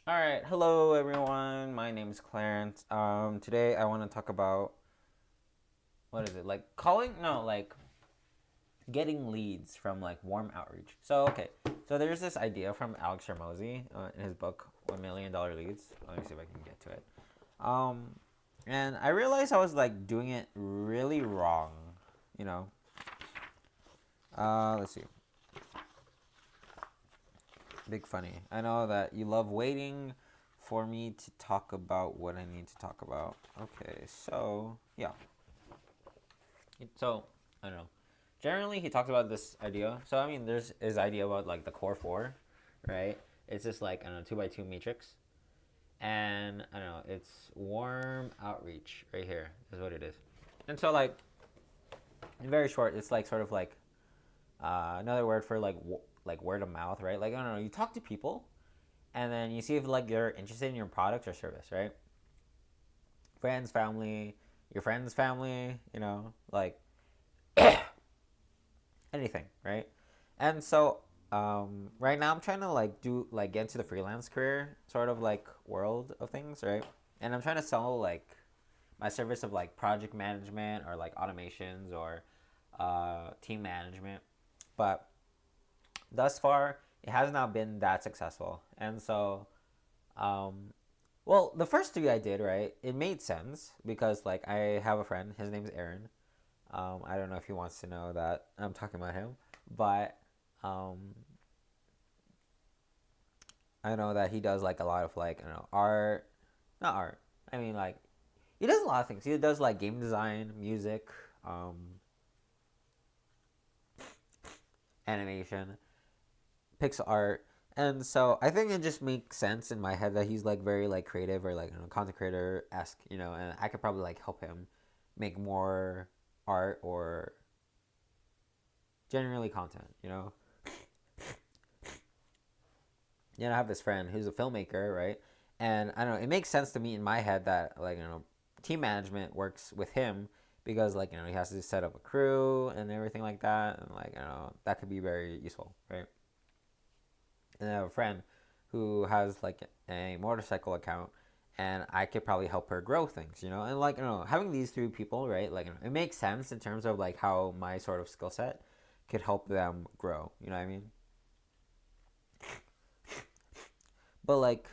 All right, hello everyone. My name is Clarence. Today I want to talk about what is it like calling? No, like getting leads from like warm outreach. So there's this idea from Alex Hermosi in his book $1 Million Leads. Let me see if I can get to it. Um, and I realized I was like doing it really wrong. You know, let's see. Big funny. I know that you love waiting for me to talk about what I need to talk about. Okay, so yeah. So I don't know. Generally, he talks about this idea. So I mean, there's his idea about like the core four, right? It's just like I don't know 2 by 2 matrix, and I don't know. It's warm outreach right here is what it is. And so like in very short, it's like sort of like another word for like word of mouth, right? Like I don't know. You talk to people, and then you see if like they're interested in your product or service, right? Friends, family, your friends' family, like anything, right? And so right now I'm trying to like do like get into the freelance career sort of like world of things, right? And I'm trying to sell like my service of like project management or like automations or team management, but thus far it has not been that successful. And so um, well, the first three I did, right, it made sense because like I have a friend, his name's Aaron. I don't know if he wants to know that I'm talking about him, but um, I know that he does like a lot of like I don't know art, not art. I mean like he does a lot of things. He does like game design, music, um, animation, pixel art, and so I think it just makes sense in my head that he's like very like creative or like content creator esque, and I could probably like help him make more art or generally content, I have this friend who's a filmmaker, right? And I don't know, it makes sense to me in my head that like team management works with him because like he has to set up a crew and everything like that, and like that could be very useful, right? And I have a friend who has like a motorcycle account, and I could probably help her grow things, and like having these three people, right? Like it makes sense in terms of like how my sort of skill set could help them grow. You know what I mean? But like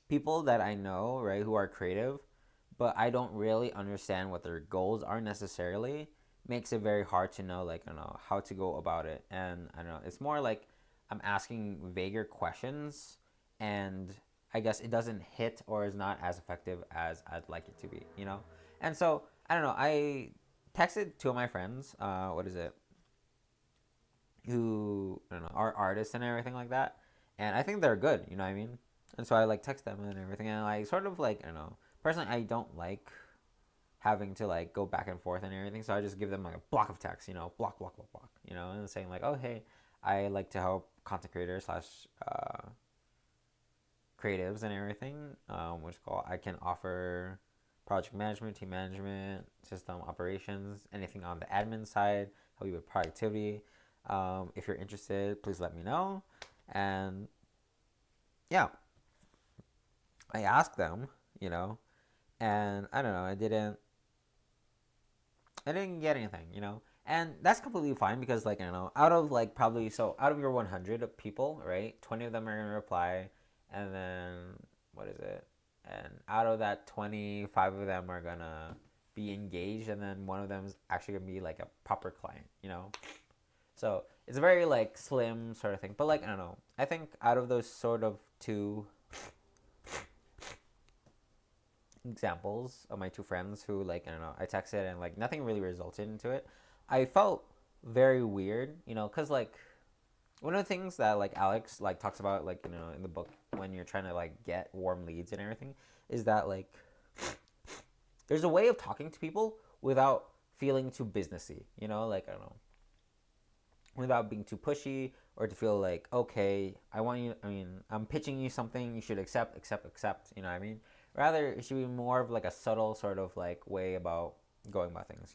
people that I know, right, who are creative, but I don't really understand what their goals are necessarily, makes it very hard to know, like, I don't know, how to go about it. And I don't know, it's more like I'm asking vaguer questions, and I guess it doesn't hit or is not as effective as I'd like it to be, And so, I don't know, I texted two of my friends, what is it, who, I don't know, are artists and everything like that. And I think they're good, you know what I mean? And so I like text them and everything, and like sort of like I don't know. Personally, I don't like having to like go back and forth and everything, so I just give them like a block of text, block, block, block, block, and saying like, oh hey, I like to help content creators slash creatives and everything. Which call I can offer project management, team management, system operations, anything on the admin side, help you with productivity. If you're interested, please let me know. And yeah, I asked them, you know, and I don't know, I didn't get anything, and that's completely fine because like I don't know, out of like probably so out of your 100 people, right, 20 of them are gonna reply, and then what is it? And out of that 20, five of them are gonna be engaged, and then one of them is actually gonna be like a proper client. So it's a very like slim sort of thing, but like I don't know, I think out of those sort of two examples of my two friends who like I don't know I texted and like nothing really resulted into it. I felt very weird, because like one of the things that like Alex like talks about like in the book when you're trying to like get warm leads and everything is that like there's a way of talking to people without feeling too businessy, like I don't know without being too pushy or to feel like okay I'm pitching you something you should accept accept accept, you know what I mean, rather it should be more of like a subtle sort of like way about going about things,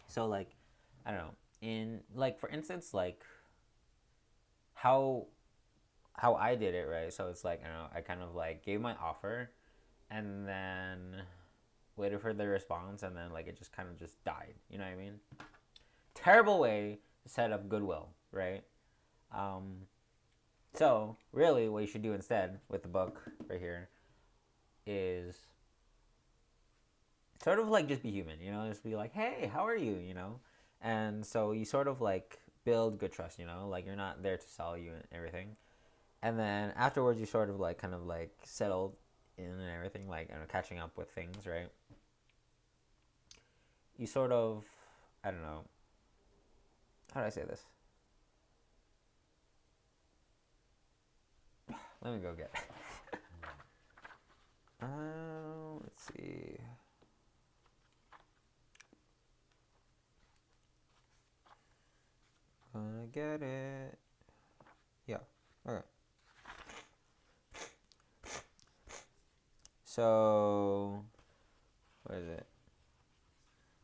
so like I don't know in like for instance like how I did it, right? So it's like, I don't know, I kind of like gave my offer and then waited for the response, and then like it just kind of just died. You know what I mean? Terrible way to set up goodwill, right? Um, so really, what you should do instead with the book right here is sort of like just be human, you know, just be like, hey, how are you, you know? And so you sort of like build good trust, you know, like you're not there to sell you and everything. And then afterwards, you sort of like kind of like settled in and everything, like, I don't know, catching up with things, right? You sort of, I don't know, how do I say this? Let me go get. Let's see. Gonna get it. Yeah. Okay. So, what is it?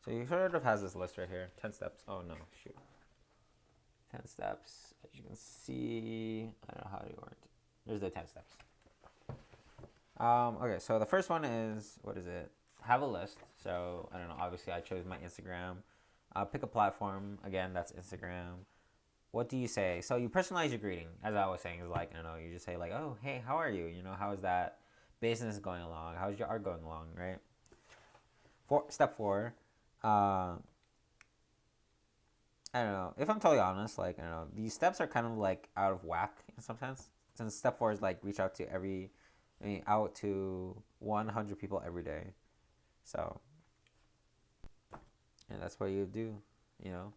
So you sort of has this list right here. 10 steps. Oh no, shoot. 10 steps. As you can see, I don't know how to orient it. There's the 10 steps. Okay, so the first one is, what is it? Have a list. So, I don't know, obviously I chose my Instagram. Pick a platform. Again, that's Instagram. What do you say? So you personalize your greeting, as I was saying, is like, I don't know, you just say like, oh, hey, how are you? You know, how is that business going along? How's your art going along, right? Step four, uh, I don't know. If I'm totally honest, like, I don't know, these steps are kind of like out of whack sometimes. Since step four is like reach out to out to 100 people every day. So, and that's what you do, you know.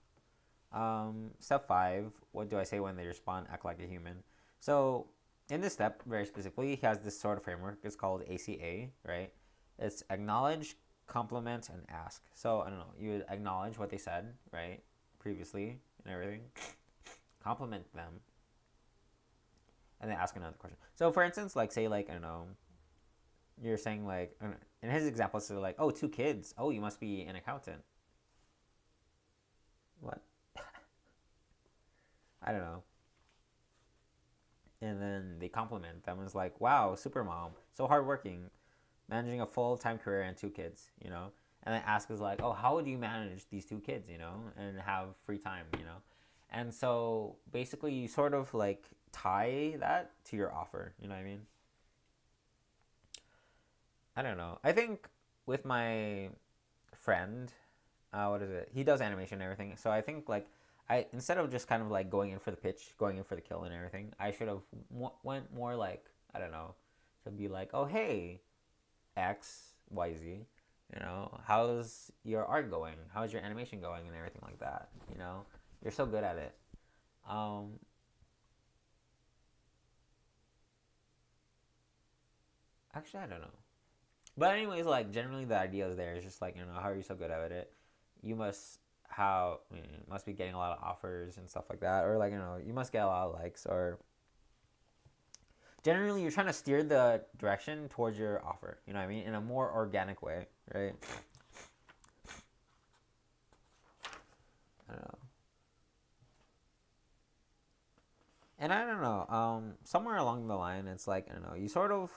Step five, what do I say when they respond? Act like a human. So, in this step, very specifically, he has this sort of framework. It's called ACA, right? It's acknowledge, compliment, and ask. So, I don't know, you would acknowledge what they said, right? Previously and everything, compliment them, and then ask another question. So, for instance, like, say, like, I don't know, you're saying, like, in his example, so like, oh, 2 kids. Oh, you must be an accountant. What? I don't know. And then they compliment them. It's like, wow, super mom, so hardworking, managing a full time career and 2 kids, you know? And then ask is like, oh, how do you manage these 2 kids, you know, and have free time, you know? And so basically, you sort of like tie that to your offer, you know what I mean? I don't know. I think with my friend, what is it? He does animation and everything. So I think like I instead of just kind of like going in for the pitch, going in for the kill and everything, I should have went more like, I don't know, to be like, oh hey, X Y Z, you know, how's your art going? How's your animation going and everything like that? You know, you're so good at it. Um, Actually, I don't know. But anyways, like generally the idea is there. It's just like, you know, how are you so good at it? You must how I mean, must be getting a lot of offers and stuff like that, or like, you know, you must get a lot of likes, or generally you're trying to steer the direction towards your offer. You know what I mean? In a more organic way, right? I don't know. And I don't know. Somewhere along the line, it's like, I don't know. You sort of,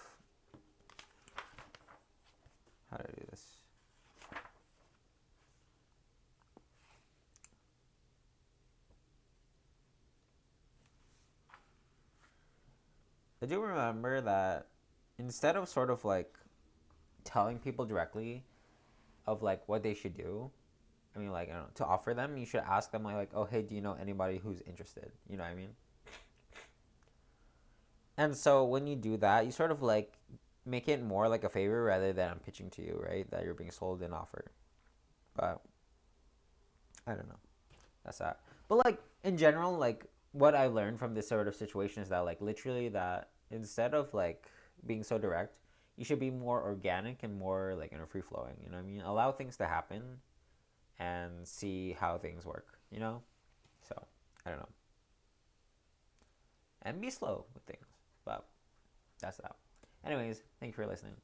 how do I do this? I do remember that instead of sort of like telling people directly of like what they should do, I mean, like, I don't know, to offer them, you should ask them like, oh, hey, do you know anybody who's interested? You know what I mean? And so when you do that, you sort of like make it more like a favor rather than I'm pitching to you, right? That you're being sold an offer. But I don't know. That's that. But like in general, like what I learned from this sort of situation is that like literally that instead of like being so direct, you should be more organic and more like, you know, free flowing. You know what I mean? Allow things to happen and see how things work. You know? So I don't know. And be slow with things. But that's that. Anyways, thank you for listening.